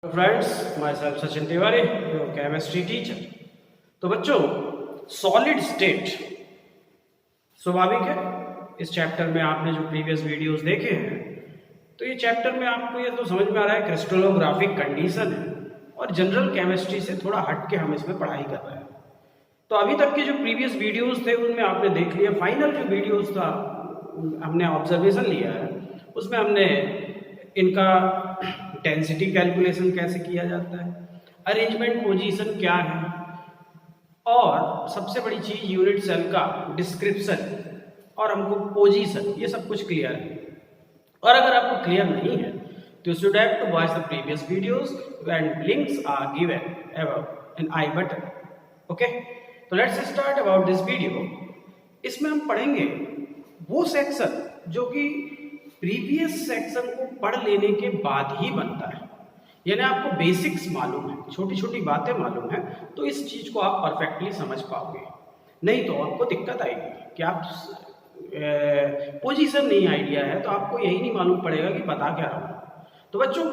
Friends, my self Sachin Tiwari, your chemistry teacher. तो बच्चों, solid state स्वाभाविक है। इस चैप्टर में आपने जो प्रीवियस वीडियोस देखे हैं, तो ये चैप्टर में आपको ये तो समझ में आ रहा है क्रिस्टलोग्राफिक कंडीशन है और जनरल केमिस्ट्री से थोड़ा हट के हम इसमें पढ़ाई कर रहे हैं। तो अभी तक के जो प्रीवियस वीडियोस थे उनमें आपने देख लिया। फाइनल जो वीडियोस था हमने ऑब्जर्वेशन लिया है, उसमें हमने इनका डेंसिटी कैलकुलेशन कैसे किया जाता है, अरेंजमेंट पोजीशन क्या है, और सबसे बड़ी चीज यूनिट सेल का डिस्क्रिप्शन और हमको पोजीशन, ये सब कुछ क्लियर है। और अगर आपको क्लियर नहीं है तो you should have to watch the previous videos and links are given above in I button. Okay, तो let's start about this video. इसमें हम पढ़ेंगे वो सेक्शन जो कि प्रीवियस सेक्शन को पढ़ लेने के बाद ही बनता है, यानी आपको बेसिक्स मालूम है, छोटी छोटी बातें मालूम है, तो इस चीज को आप परफेक्टली समझ पाओगे। नहीं तो आपको दिक्कत आएगी कि आप पोजीशन नहीं आइडिया है तो आपको यही नहीं मालूम पड़ेगा कि बता क्या रहा हूं। तो बच्चों,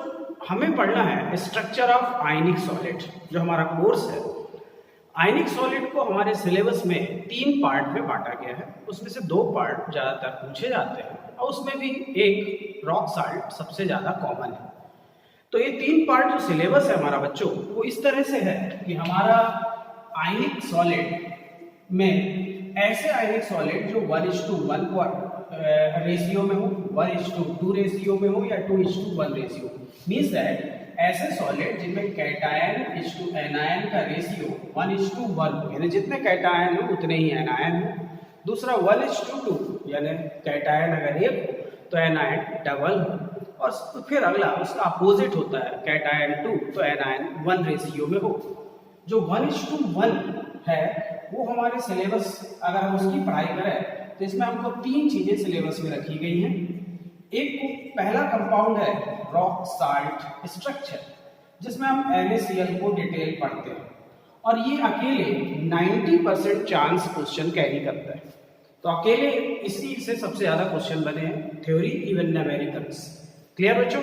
हमें पढ़ना है स्ट्रक्चर ऑफ आयनिक सॉलिड, जो हमारा कोर्स है। आयनिक सॉलिड को हमारे सिलेबस में 3 पार्ट में बांटा गया है, उसमें से 2 पार्ट ज़्यादातर पूछे जाते हैं और उसमें भी एक रॉक साल्ट सबसे ज़्यादा कॉमन है। तो ये 3 पार्ट जो सिलेबस है हमारा बच्चों, वो इस तरह से है कि हमारा आयनिक सॉलिड में ऐसे आयनिक सॉलिड जो 1:1 रेशियो में हो, 1:2 रेशियो में हो, या 2:1 रेशियो, मीन्स दैट ऐसे सॉलिड जिनमें कैटायन इस टू एनायन का रेशियो 1:1 हो, यानी जितने कैटायन हो उतने ही एनायन हो। दूसरा 1:2, यानी कैटायन अगर 1 हो तो एनायन डबल हो, और फिर अगला उसका अपोजिट होता है कैटायन 2 तो एनायन 1 रेशियो में हो। जो 1:1 है वो हमारे सिलेबस, अगर हम उसकी पढ़ाई करें तो इसमें हमको 3 चीजें सिलेबस में रखी गई हैं। एक पहला कंपाउंड है रॉक साल्ट स्ट्रक्चर, जिसमें हम NaCl को डिटेल पढ़ते हैं, और ये अकेले 90% चांस क्वेश्चन कैरी करता है। तो अकेले इसी से सबसे ज्यादा क्वेश्चन बने हैं थ्योरी इवन न्यूमेरिकल्स। क्लियर बच्चों?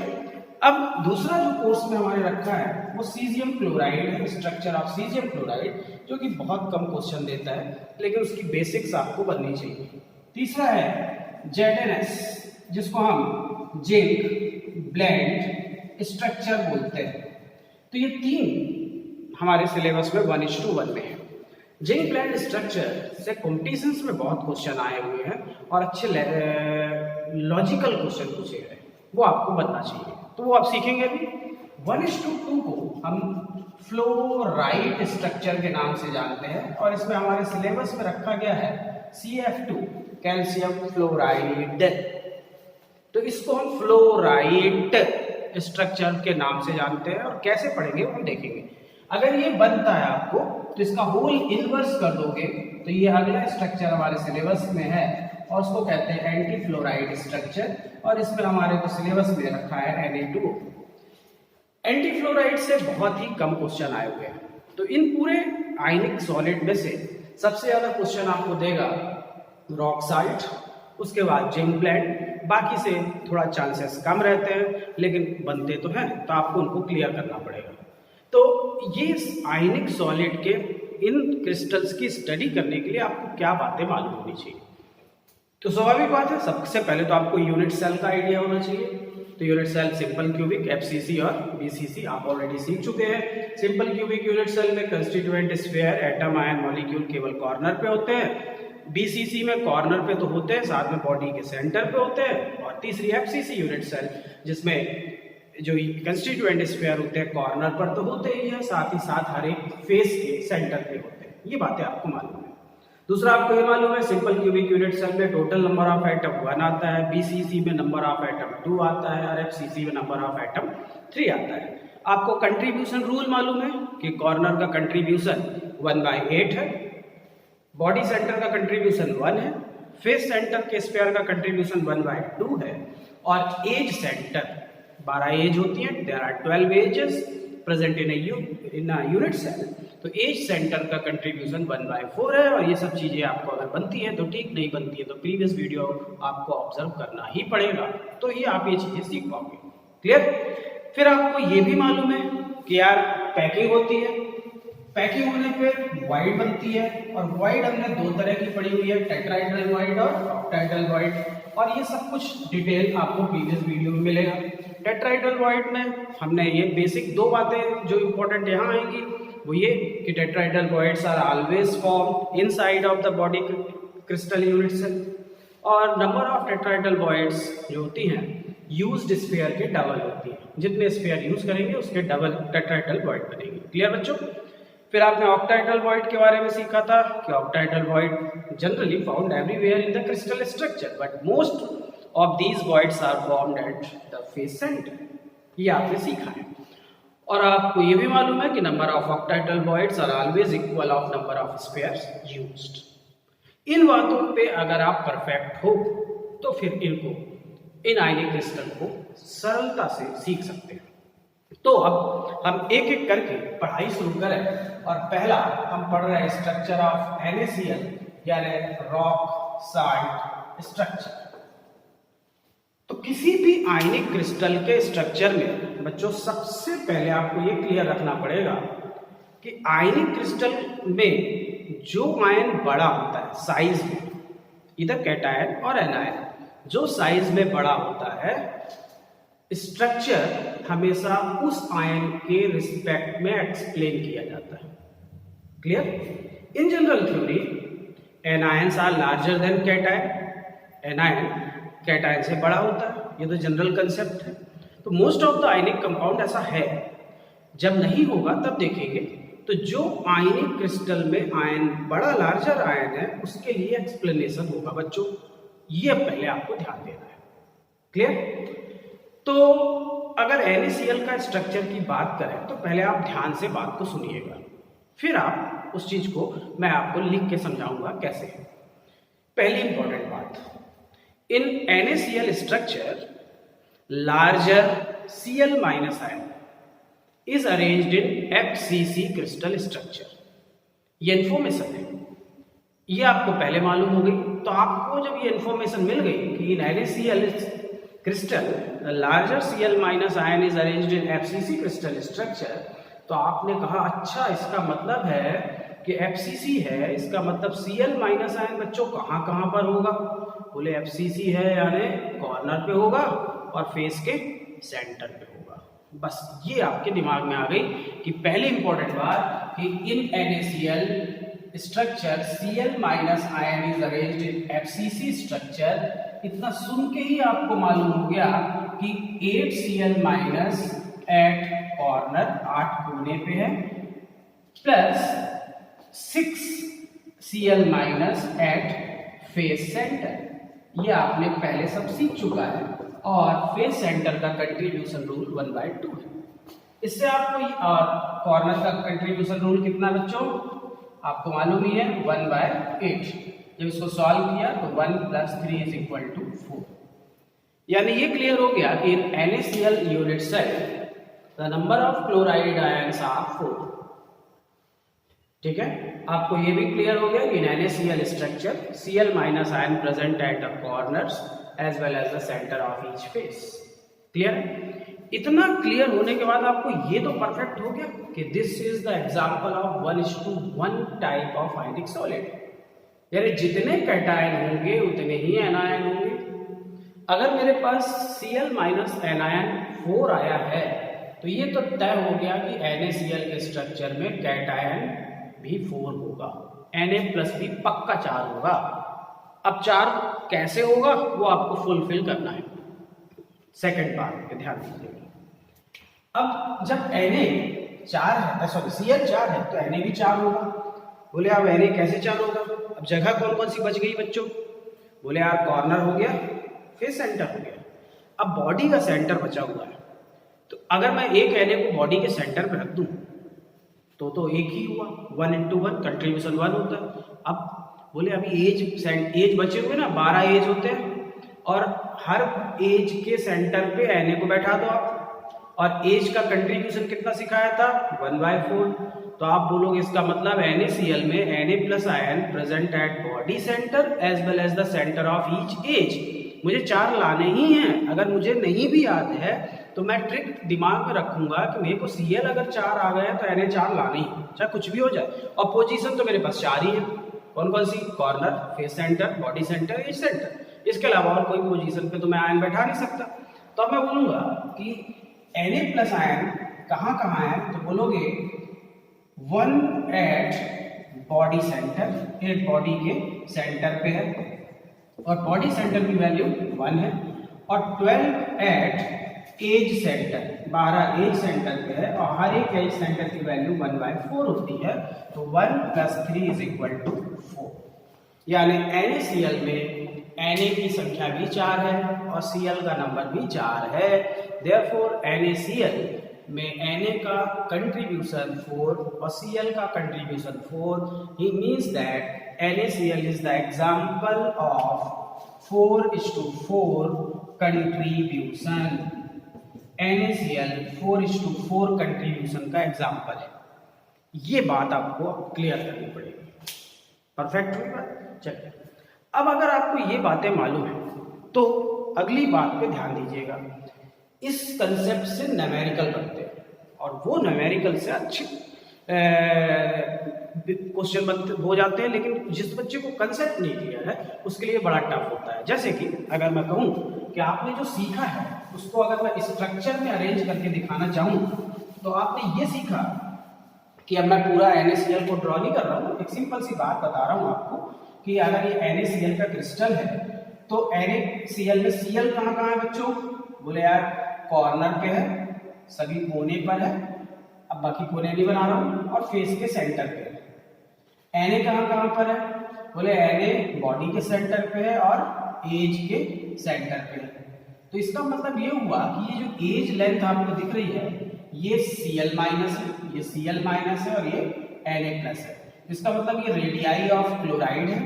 अब दूसरा जो कोर्स में हमारे रखा है वो सीजियम क्लोराइड है, स्ट्रक्चर ऑफ सीजियम क्लोराइड, जो कि बहुत कम क्वेश्चन देता है, लेकिन उसकी बेसिक्स आपको बननी चाहिए। तीसरा है ZnS, जिसको हम जिंक ब्लेंड स्ट्रक्चर बोलते हैं। तो ये 3 हमारे सिलेबस में 1:1 में है। जिंक ब्लेंड स्ट्रक्चर से कॉम्पिटिशन्स में बहुत क्वेश्चन आए हुए हैं और अच्छे लॉजिकल क्वेश्चन पूछे गए, वो आपको बनना चाहिए, तो वो आप सीखेंगे भी। 1:2 को हम फ्लोराइड स्ट्रक्चर के नाम से जानते हैं, और इसमें हमारे सिलेबस में रखा गया है CF2 कैल्शियम फ्लोराइड। तो इसको हम फ्लोराइड स्ट्रक्चर के नाम से जानते हैं, और कैसे पढ़ेंगे वो हम देखेंगे। अगर ये बनता है आपको तो इसका होल इनवर्स कर दोगे तो ये अगला स्ट्रक्चर हमारे सिलेबस में है, और उसको कहते हैं एंटी फ्लोराइड स्ट्रक्चर, और इसमें हमारे को सिलेबस में रखा है Na2। एंटी फ्लोराइड से बहुत ही कम क्वेश्चन आए हुए हैं। तो इन पूरे आयनिक सॉलिड में से सबसे ज्यादा क्वेश्चन आपको देगा रॉक साल्ट, उसके बाद जिंक ब्लेंड, बाकी से थोड़ा चांसेस कम रहते हैं लेकिन बनते तो हैं, तो आपको उनको क्लियर करना पड़ेगा। तो ये आयनिक सॉलिड के इन क्रिस्टल्स की स्टडी करने के लिए आपको क्या बातें मालूम होनी चाहिए? तो स्वाभाविक बात है, सबसे पहले तो आपको यूनिट सेल का आइडिया होना चाहिए। तो unit cell simple cubic, FCC और BCC आप ऑलरेडी सीख चुके हैं। सिंपल क्यूबिक यूनिट सेल में constituent sphere, atom, ion, molecule केवल कॉर्नर पे होते हैं। BCC में कॉर्नर पे तो होते हैं, साथ में बॉडी के सेंटर पे होते हैं। और तीसरी FCC यूनिट सेल, जिसमें जो कंस्टिट्यूएंट स्फीयर होते हैं कॉर्नर पर तो होते ही है, साथ ही साथ हर एक फेस के सेंटर पे होते हैं। ये बातें आपको मालूम है। दूसरा आपको ये मालूम है सिंपल क्यूबिक यूनिट सेल में टोटल नंबर ऑफ एटम 1 आता है, BCC में नंबर ऑफ एटम 2 आता है, और FCC में नंबर ऑफ एटम 3 आता है। आपको कंट्रीब्यूशन रूल मालूम है कि कॉर्नर का कंट्रीब्यूशन 1/8 है, बॉडी सेंटर का कंट्रीब्यूशन 1 है, फेस सेंटर के स्फीयर का कंट्रीब्यूशन 1/2 है, और एज सेंटर 12 एज होती है, there are 12 edges present in unit cell. तो एज सेंटर का कंट्रीब्यूशन 1/4 है, और ये सब चीजें आपको अगर बनती है तो ठीक, नहीं बनती है तो प्रीवियस वीडियो आपको ऑब्जर्व करना ही पड़ेगा, तो ये आप ये चीजें सीख पाओगे। क्लियर? फिर आपको ये भी मालूम है कि यार पैकिंग होती है, पैकिंग होने पे वाइड बनती है, और वाइड हमने दो तरह की पढ़ी हुई है, टेट्राहेड्रल वाइड और ऑक्टाहेड्रल वाइड, और ये सब कुछ डिटेल आपको प्रीवियस वीडियो में मिलेगा। टेट्राहेड्रल वाइड में हमने ये बेसिक दो बातें जो इंपॉर्टेंट यहाँ आएंगी वो ये कि tetrahedral voids are always formed inside of the body crystal unit cell, और नंबर ऑफ टेट्राहेड्रल वाइड्स जो होती हैं यूज्ड स्फीयर के डबल होती है, जितने स्फीयर यूज करेंगे उसके डबल टेट्राहेड्रल वाइड बनेंगे। क्लियर बच्चों? फिर आपने ऑक्टाहेड्रल वॉइड के बारे में सीखा था कि octahedral void generally found everywhere in the crystal structure, but most of these voids are formed at the face centre. ये आपने सीखा है। और आपको ये भी मालूम है कि number of octahedral voids are always equal of number of spheres used. इन बातों पे अगर आप परफेक्ट हो तो फिर इनको इन आयनिक क्रिस्टल को सरलता से सीख सकते हैं। तो अब हम एक एक करके पढ़ाई शुरू करें, और पहला हम पढ़ रहे हैं स्ट्रक्चर ऑफ NaCl यानी रॉक साल्ट स्ट्रक्चर। तो किसी भी आयनिक क्रिस्टल के स्ट्रक्चर में बच्चों सबसे पहले आपको ये क्लियर रखना पड़ेगा कि आयनिक क्रिस्टल में जो आयन बड़ा होता है साइज में, इधर कैटायन और एनायन, जो साइज में बड़ा होता है स्ट्रक्चर हमेशा उस आयन के रिस्पेक्ट में एक्सप्लेन किया जाता है। Clear? In general theory anions are larger than cation, anion cation से बड़ा होता है, ये तो जनरल कंसेप्ट है। तो most of the ionic compound ऐसा है। जब नहीं होगा तब देखेंगे। तो जो आयनिक क्रिस्टल में आयन बड़ा लार्जर आयन है उसके लिए एक्सप्लेनेशन होगा बच्चों, ये पहले आपको ध्यान देना है। क्लियर? तो अगर NaCl का स्ट्रक्चर की बात करें तो पहले आप ध्यान से बात को सुनिएगा, फिर आप उस चीज को मैं आपको लिख के समझाऊंगा कैसे। पहली इंपॉर्टेंट बात, इन NaCl structure larger Cl minus ion is arranged in FCC crystal structure. ये इंफॉर्मेशन है, ये आपको पहले मालूम हो गई। तो आपको जब ये इंफॉर्मेशन मिल गई कि in NaCl crystal larger Cl minus ion is arranged in FCC crystal structure, तो आपने कहा अच्छा इसका मतलब है कि FCC है, इसका मतलब Cl माइनस आयन बच्चों कहाँ कहाँ पर होगा? बोले FCC है यानी कॉर्नर पे होगा और फेस के सेंटर पे होगा। बस ये आपके दिमाग में आ गई कि पहली इंपॉर्टेंट बात कि in NaCl structure Cl minus ion is arranged in FCC structure. इतना सुन के ही आपको मालूम हो गया कि 8 Cl माइनस एट कॉर्नर 8 कोने पे है, plus 6 Cl minus at face centre. ये आपने पहले सब सीख चुका है। और फेस सेंटर का कंट्रीब्यूशन रूल 1/2 है। इससे आपको कॉर्नर का कंट्रीब्यूशन रूल कितना बच्चों आपको मालूम ही है, 1/8। जब इसको सॉल्व किया तो 1 + 3 = 4। यानी ये क्लियर हो गया कि in NaCl unit cell the number of chloride ions are 4। ठीक है, आपको ये भी क्लियर हो गया कि in NaCl structure Cl minus ion present at the corners as well as the centre of each face. Clear? इतना क्लियर होने के बाद आपको ये तो परफेक्ट हो गया कि this is the example of 1:1 type of ionic solid, यानी जितने कैटायन होंगे उतने ही एनायन होंगे। अगर मेरे पास Cl माइनस एनायन 4 आया है तो ये तो तय हो गया कि NaCl के स्ट्रक्चर में कैटायन भी 4 होगा, Na+ भी पक्का 4 होगा। अब 4 कैसे होगा वो आपको फुलफिल करना है। सेकंड पार्ट पे ध्यान दीजिएगा। अब जब Cl 4 है तो Na भी 4 होगा। बोले अब Na कैसे 4 होगा? अब जगह कौन कौन सी बच गई बच्चों? बोले यार कॉर्नर हो गया, फेस सेंटर हो गया, अब बॉडी का सेंटर बचा हुआ है। तो अगर मैं एक Na को बॉडी के सेंटर पे रख दूं तो एक ही हुआ, 1:1 कंट्रीब्यूशन 1 होता है। अब बोले अभी एज बचे हुए ना 12 एज होते हैं, और हर एज के सेंटर पे Na को बैठा दो आप, और एज का कंट्रीब्यूशन कितना सिखाया था 1/4। तो आप बोलोगे इसका मतलब NaCl में Na+ ion present at body centre as well as the centre of each edge. मुझे 4 लाने ही हैं। अगर मुझे नहीं भी याद है तो मैं ट्रिक दिमाग में रखूंगा कि मेरे को Cl अगर 4 आ गया तो Na4 लाना ही, चाहे कुछ भी हो जाए। और पोजीशन तो मेरे पास 4 ही है, कौन कौन सी? Corner, face centre, body centre, edge centre. इसके अलावा और कोई पोजीशन पे तो मैं आयन बैठा नहीं सकता। तो अब मैं बोलूंगा कि Na प्लस आयन कहाँ कहाँ है, तो बोलोगे 1 एट बॉडी सेंटर, एक बॉडी के सेंटर पे है और बॉडी सेंटर की वैल्यू 1 है, और 12 at edge centre, 12 edge centre पे है और हर एक एज सेंटर की वैल्यू 1/4 होती है। तो 1 + 3 = 4, यानी NaCl में Na की संख्या भी 4 है और Cl का नंबर भी 4 है। देयरफॉर NaCl में Na का कंट्रीब्यूशन 4 और Cl का contribution 4, he means that NaCl is the example of 4:4 contribution. NaCl 4:4 contribution का एग्जाम्पल है। ये बात आपको क्लियर करनी पड़ेगी। परफेक्ट हुई बात? चलिए, अब अगर आपको ये बातें मालूम है तो अगली बात पे ध्यान दीजिएगा। इस कंसेप्ट से न्यूमेरिकल बनते हैं और वो न्यूमेरिकल से अच्छे क्वेश्चन बनते हो जाते हैं, लेकिन जिस बच्चे को कंसेप्ट नहीं क्लियर है उसके लिए बड़ा टफ होता है। जैसे कि अगर मैं कहूँ कि आपने जो सीखा है उसको अगर मैं स्ट्रक्चर में अरेंज करके दिखाना चाहूँ, तो आपने ये सीखा कि अब मैं पूरा NaCl को ड्रॉ नहीं कर रहा हूँ, एक सिंपल सी बात बता रहा हूँ आपको कि अगर ये NaCl का क्रिस्टल है तो NaCl में Cl कहाँ कहाँ है बच्चों? बोले यार कॉर्नर पे है, सभी कोने पर है, अब बाकी कोने नहीं बना रहा हूँ, और फेस के सेंटर पे है। Na कहाँ कहाँ पर है? बोले Na बॉडी के सेंटर पे है और एज के सेंटर पे है। तो इसका मतलब ये हुआ कि ये जो एज लेंथ आपको दिख रही है ये Cl माइनस है, ये Cl माइनस है और ये Na प्लस है। इसका मतलब ये रेडियाई ऑफ क्लोराइड है,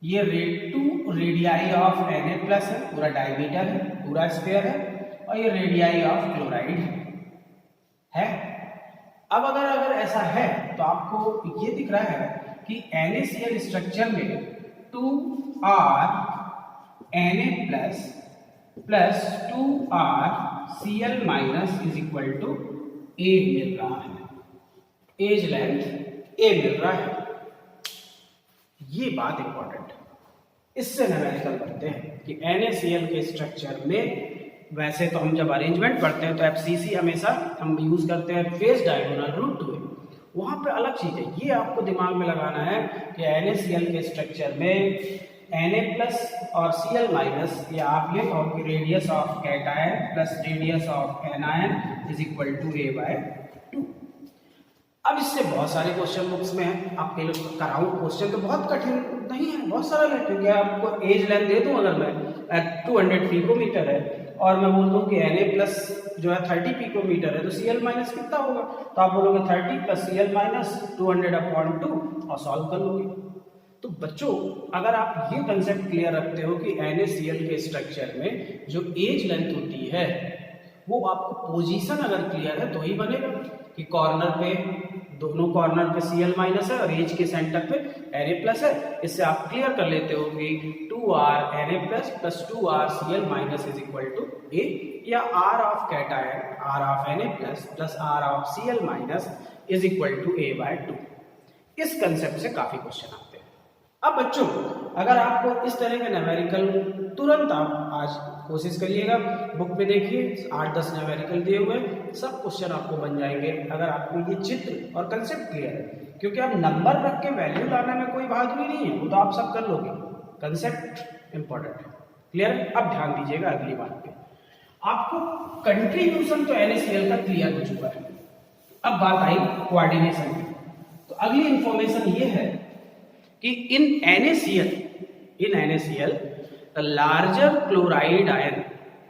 ये red radii of Na plus है, पूरा डायमीटर है, पूरा स्फीयर है, और ये रेडियाई ऑफ क्लोराइड है। अब अगर ऐसा है तो आपको ये दिख रहा है कि NaCl स्ट्रक्चर में 2R Na plus 2R Cl minus = A मिल रहा है, एज लेंथ A मिल रहा है। ये बात इंपॉर्टेंट है, इससे न्यूमेरिकल बनते हैं कि NaCl के स्ट्रक्चर में। वैसे तो हम जब अरेंजमेंट पढ़ते हैं तो FCC हमेशा हम यूज करते हैं फेस डायगोनल रूट में, वहां पे अलग चीज है। ये आपको दिमाग में लगाना है कि NaCl के स्ट्रक्चर में Na प्लस और Cl माइनस, या आप ये कहो कि radius of cation plus radius of anion = A/2। अब इससे बहुत सारे क्वेश्चन बुक्स में है, आपके लिए कराऊं क्वेश्चन तो बहुत कठिन नहीं है, बहुत सरल है, क्योंकि आपको एज लेंथ दे दूं अगर मैं 200 पिकोमीटर है और मैं बोल दूं कि Na प्लस जो है 30 पिकोमीटर है तो Cl माइनस कितना होगा, तो आप बोलोगे 30 + Cl माइनस 200/2 और सॉल्व कर लोगे। तो बच्चों अगर आप ये कंसेप्ट क्लियर रखते हो कि NaCl के स्ट्रक्चर में जो एज लेंथ होती है वो आपको पोजीशन अगर क्लियर है तो ही बनेगा कि कॉर्नर पे, दोनों कॉर्नर पे Cl माइनस है और एज के सेंटर पे Na प्लस है। इससे आप क्लियर कर लेते हो कि 2R Na plus 2R Cl minus = A, या R of cation R of Na plus R of Cl minus = A/2। इस कंसेप्ट से काफी क्वेश्चन आते हैं। अब बच्चों अगर आपको इस तरह के न्यूमेरिकल तुरंत आप आज कोशिश करिएगा, बुक में देखिए 8-10 न्यूमेरिकल दिए हुए, सब क्वेश्चन आपको बन जाएंगे अगर आपको ये चित्र और कंसेप्ट क्लियर है। क्योंकि आप नंबर रख के वैल्यू लाने में कोई बहादुरी नहीं है, वो तो आप सब कर लोगे, कंसेप्ट इंपॉर्टेंट है। क्लियर है? अब ध्यान दीजिएगा अगली बात पे। आपको कंट्रीब्यूशन तो NaCl का क्लियर हो चुका है, अब बात आई कोऑर्डिनेशन की। तो अगली इंफॉर्मेशन ये है कि in NaCl the larger chloride ion,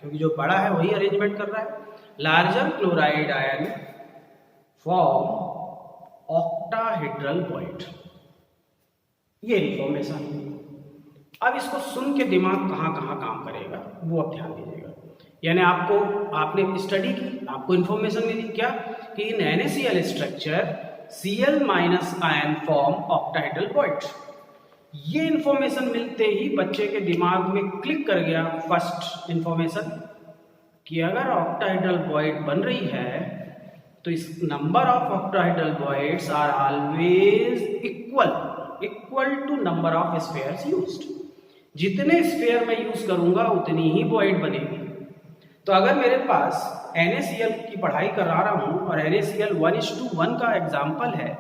क्योंकि जो बड़ा है वही अरेंजमेंट कर रहा है, larger chloride ion form octahedral point. ये इंफॉर्मेशन, अब इसको सुन के दिमाग कहाँ कहाँ काम करेगा वो अब ध्यान दीजिएगा। यानी आपने स्टडी की, आपको इंफॉर्मेशन मिली क्या कि in NaCl structure Cl minus ion form octahedral point. ये इंफॉर्मेशन मिलते ही बच्चे के दिमाग में क्लिक कर गया फर्स्ट इंफॉर्मेशन कि अगर ऑक्टाहेड्रल वॉइड बन रही है तो इस number of octahedral voids are always equal to number of spheres used. जितने स्फीयर मैं यूज करूंगा उतनी ही वॉइड बनेगी। तो अगर मेरे पास NaCl की पढ़ाई करा रहा हूं और NaCl 1:1 का एग्जाम्पल है,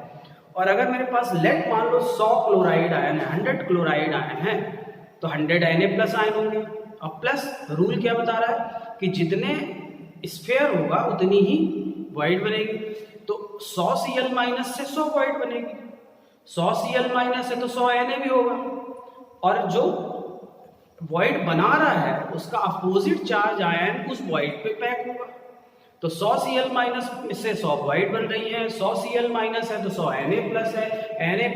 और अगर मेरे पास लेट मान लो 100 क्लोराइड आयन है, 100 क्लोराइड आयन है, तो 100 Na+ आयन होंगे। और प्लस रूल क्या बता रहा है कि जितने स्फीयर होगा उतनी ही वॉइड बनेगी। तो 100 Cl- से 100 वॉइड बनेगी, 100 Cl- है तो 100 Na भी होगा। और जो वॉइड बना रहा है उसका अपोजिट चार्ज आयन उस वॉइड पे पैक होगा। तो 100 Cl- से 100 वॉइड बन रही है, 100 Cl- है तो 100 Na+ है,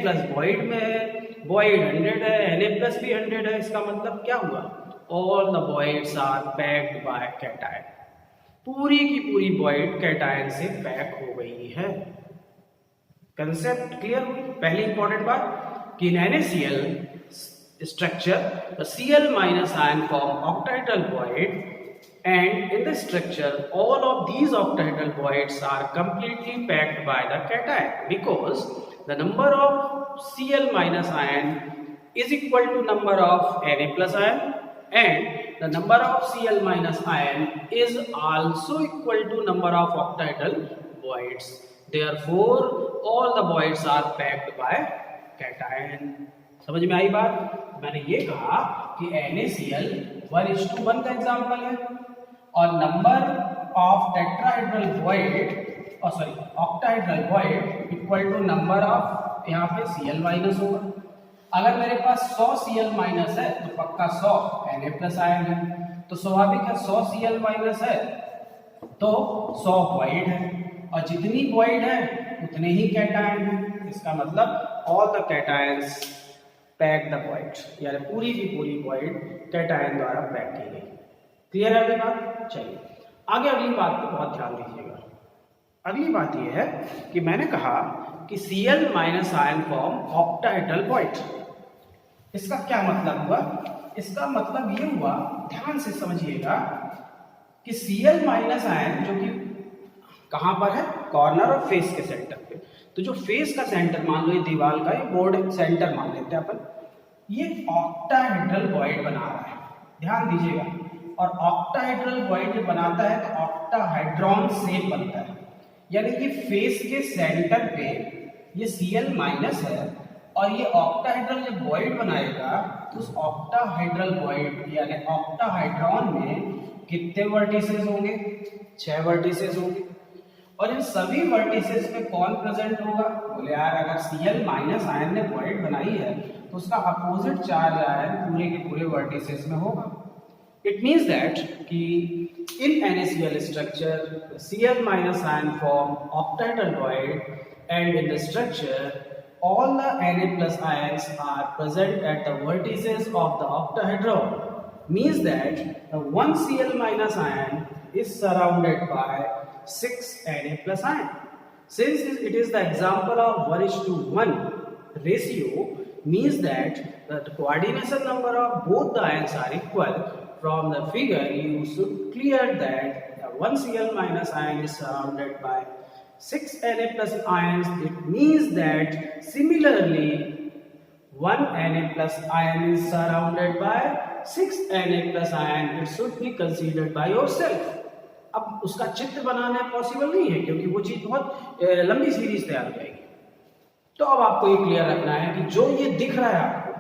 Na+ वॉइड में है, वॉइड 100 है, Na+ भी 100 है। इसका मतलब क्या हुआ? All the voids are packed by cation. पूरी की पूरी वॉइड कैटायन से पैक हो गई है। कंसेप्ट क्लियर हुई? पहली इंपॉर्टेंट बात कि in NaCl structure the Cl- ion form octahedral void, and in the structure all of these octahedral voids are completely packed by the cation, because the number of Cl- ion is equal to number of Na+ ion, and the number of Cl- ion is also equal to number of octahedral voids. Therefore all the voids are packed by cation. समझ में आई बात? मैंने ये कहा कि NaCl 1:1 का example है और number of tetrahedral void octahedral void equal to number of यहाँ पे Cl- होगा। अगर मेरे पास 100 Cl- है तो पक्का 100 Na+ आयन है, तो स्वाभाविक है 100 Cl- है तो 100 वॉइड है, और जितनी वॉइड है उतने ही कैटायन है। इसका मतलब all the cations pack the void, यानी पूरी की पूरी वॉइड कैटायन द्वारा पैक की गई। क्लियर है अगली बात? चलिए आगे अगली बात पे बहुत ध्यान दीजिएगा। अगली बात यह है कि मैंने कहा कि Cl- ion form octahedral void. इसका क्या मतलब हुआ? इसका मतलब ये हुआ, ध्यान से समझिएगा, कि Cl- आयन जो कि कहां पर है? कॉर्नर और फेस के सेंटर पे। तो जो फेस का सेंटर मान लो ये दीवार का, ये बोर्ड सेंटर मान लेते हैं अपन, ये ऑक्टाहेड्रल वॉइड बना रहा है। ध्यान दीजिएगा, और ऑक्टाहेड्रल वॉइड जब बनाता है तो ऑक्टाहेड्रॉन शेप बनता है, यानी ये फेस के सेंटर पे ये Cl- है, और ये ऑक्टाहेड्रल जब वॉइड बनाएगा तो उस ऑक्टाहेड्रल वॉइड यानी ऑक्टाहेड्रॉन में कितने वर्टिसेस होंगे? 6 वर्टिसेस होंगे। और इन सभी वर्टिसेस में कौन प्रेजेंट होगा? बोले यार अगर Cl- आयन ने वॉइड बनाई है तो उसका अपोजिट चार्ज आयन पूरे के पूरे वर्टिसेस में होगा। इट मींस दैट कि in NaCl structure Cl- ion form octahedral void, and in the structure all the Na+ ions are present at the vertices of the octahedron, means that the one Cl- ion is surrounded by 6 Na+ ion. Since it is the example of 1:1 ratio, means that the coordination number of both the ions are equal. From the figure you should clear that the one Cl- ion is surrounded by 6 Na+ ions. It means that similarly 1 Na+ ion is surrounded by 6 Na+ ion. It should be considered by yourself. अब उसका चित्र बनाना possible नहीं है क्योंकि वो चीज बहुत लंबी सीरीज तैयार हो जाएगी। तो अब आपको ये क्लियर रखना है कि जो ये दिख रहा है आपको,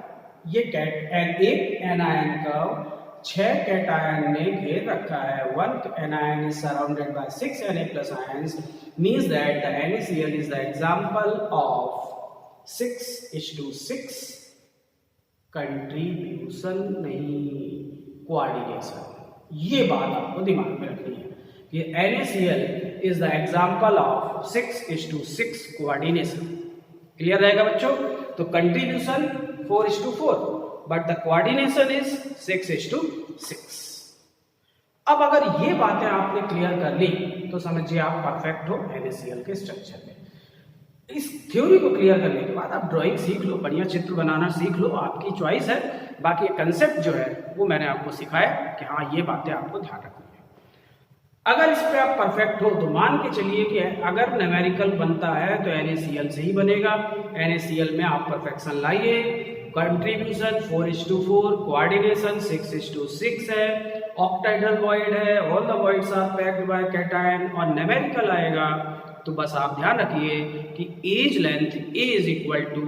ये एक एनायन का 6 कैटायन ने घेर रखा है। 1 anion is surrounded by 6 Na+ ions, means that the NaCl is the example of 6:6 contribution, नहीं कोऑर्डिनेशन। ये बात आपको दिमाग में रखनी है कि NaCl is the example of 6:6 coordination. Clear रहेगा बच्चों? तो contribution 4:4, but the coordination is 6:6। अब अगर ये बातें आपने क्लियर कर ली तो समझिए आप परफेक्ट हो NaCl के स्ट्रक्चर में। इस थ्योरी को क्लियर करने के बाद आप ड्राइंग सीख लो, बढ़िया चित्र बनाना सीख लो, आपकी चॉइस है। बाकी कंसेप्ट जो है वो मैंने आपको सिखाया कि हाँ ये बातें आपको ध्यान रखनी है। अगर इस पे आप परफेक्ट हो तो मान के चलिए कि अगर न्यूमेरिकल बनता है तो NaCl से ही बनेगा। NaCl में आप परफेक्शन लाइए। कंट्रीब्यूशन 4:4, कोऑर्डिनेशन 6:6 है, ऑक्टाइडल वॉइड है, all the voids are packed by cation, और न्यूमेरिकल आएगा तो बस आप ध्यान रखिए कि edge length A is equal to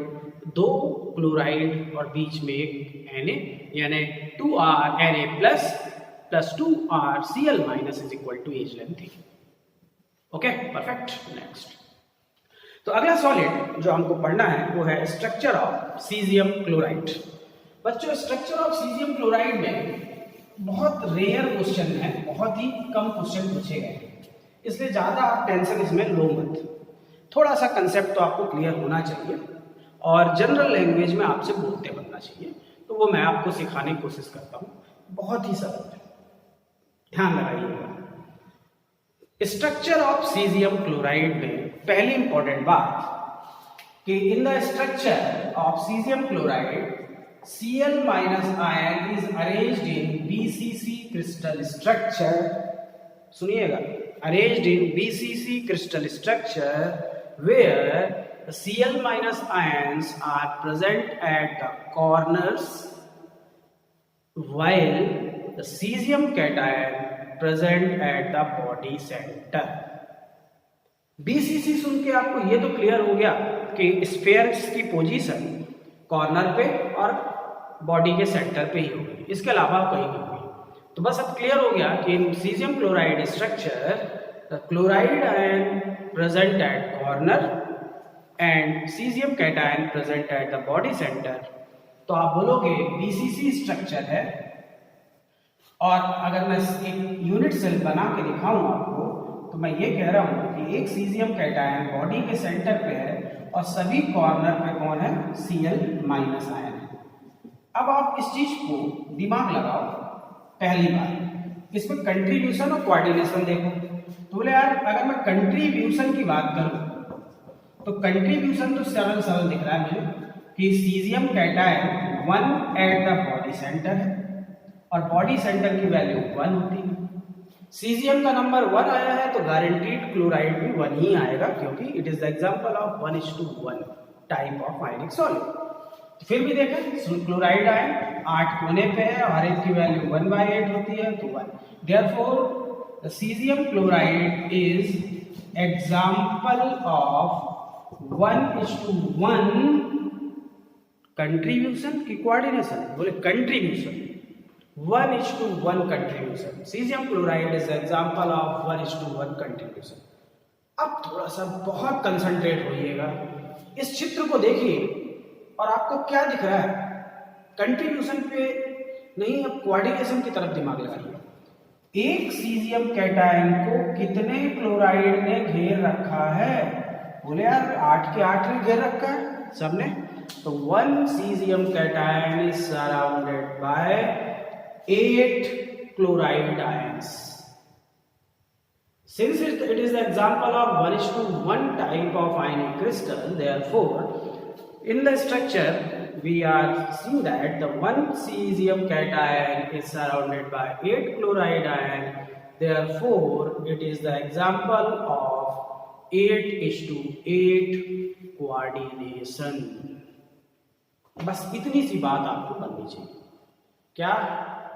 2 chloride और बीच में एक Na, यानी 2R Na plus 2R Cl minus is equal to edge length. Okay, perfect. Next, तो अगला सॉलिड जो हमको पढ़ना है वो है स्ट्रक्चर ऑफ सीजियम क्लोराइड। बच्चों, स्ट्रक्चर ऑफ सीजियम क्लोराइड में बहुत रेयर क्वेश्चन है, बहुत ही कम क्वेश्चन पूछे गए, इसलिए ज़्यादा आप टेंशन इसमें लो मत। थोड़ा सा कंसेप्ट तो आपको क्लियर होना चाहिए और जनरल लैंग्वेज में आपसे बोलते बनना चाहिए, तो वो मैं आपको सिखाने की कोशिश करता हूँ। बहुत ही सरल है, ध्यान लगाइएगा। स्ट्रक्चर ऑफ सीजियम क्लोराइड में पहली इंपॉर्टेंट बात कि in the structure of caesium chloride Cl minus ion is arranged in BCC crystal structure. सुनिएगा, arranged in BCC crystal structure where the Cl minus ions are present at the corners while the cesium cation present at the body center. BCC सुन के आपको ये तो clear हो गया कि spheres की position corner पे और बॉडी के सेंटर पे ही होगी, इसके अलावा कहीं नहीं होगी। तो बस अब क्लियर हो गया कि in caesium chloride structure the chloride ion present at corner and caesium cation present at the body centre. तो आप बोलोगे BCC स्ट्रक्चर है, और अगर मैं एक यूनिट सेल बना के दिखाऊं आपको तो मैं ये कह रहा हूं कि एक सीजियम कैटायन बॉडी के सेंटर पे है और सभी कॉर्नर पे कौन है? Cl माइनस आयन है। अब आप इस चीज को दिमाग लगाओ। पहली बार इसमें कंट्रीब्यूशन और कोऑर्डिनेशन देखो, तो बोले यार अगर मैं कंट्रीब्यूशन की बात करूं तो कंट्रीब्यूशन तो सरल सरल दिख रहा है मुझे कि caesium cation 1 eight the body centre है और बॉडी सेंटर की वैल्यू 1 होती है। सीजियम का नंबर 1 आया है तो गारंटीड क्लोराइड भी 1 ही आएगा, क्योंकि it is the example of 1:1 type of ionic solid. तो फिर भी देखें, क्लोराइड आयन 8 कोने पे है और हर एक की वैल्यू 1/8 होती है, तो 1। Therefore the caesium chloride is example of 1:1 contribution की कोऑर्डिनेशन। बोले contribution 1:1 contribution. Caesium chloride is example of 1:1 contribution. अब थोड़ा सा बहुत कंसंट्रेट होइएगा, इस चित्र को देखिए और आपको क्या दिख रहा है? कंट्रीब्यूशन पे नहीं, अब कोऑर्डिनेशन की तरफ दिमाग लगाइए। एक सीजियम कैटायन को कितने क्लोराइड ने घेर रखा है? बोले यार 8 के 8 ने घेर रखा है सबने, तो 1 caesium cation is surrounded by 8 chloride ions. Since it is the example of 1:1 type of ionic crystal, therefore, in the structure we are seeing that the 1 cesium cation is surrounded by 8 chloride ion. Therefore, it is the example of 8:8 coordination. बस इतनी सी बात आपको करनी चाहिए। क्या